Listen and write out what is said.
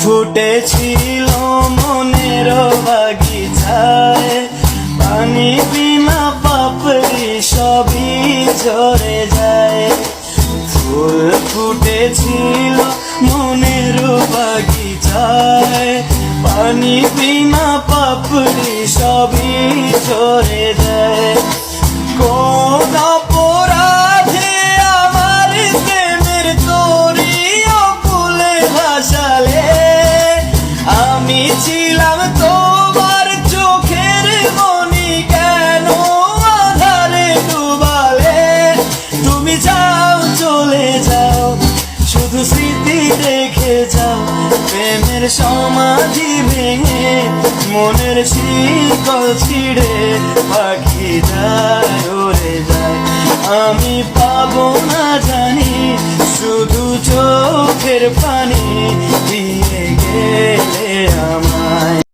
ফুটেছিল মনের বাগিচায়, পানি বিনা পাপড়ি সবই ঝরে যায়। ফুল ফুটেছিল মনের বাগিচায়, পানি বিনা পাপড়ি সবই ঝরে যায়। কোন অপরাধে আমার প্রেমের তরি অকুলে ভাসালে, আমি ছিলাম তোমার চোখের মনি, কেন আধারে ডুবালে? তুমি যাও চলে যাও, শুধু স্মৃতি রেখে যাও। প্রেমের সমাধি ভেঙে মনের শিকল ছিঁড়ে পাখি যায় উড়ে যায়। আমি পাবো না জানি শুধু চোখের পানি,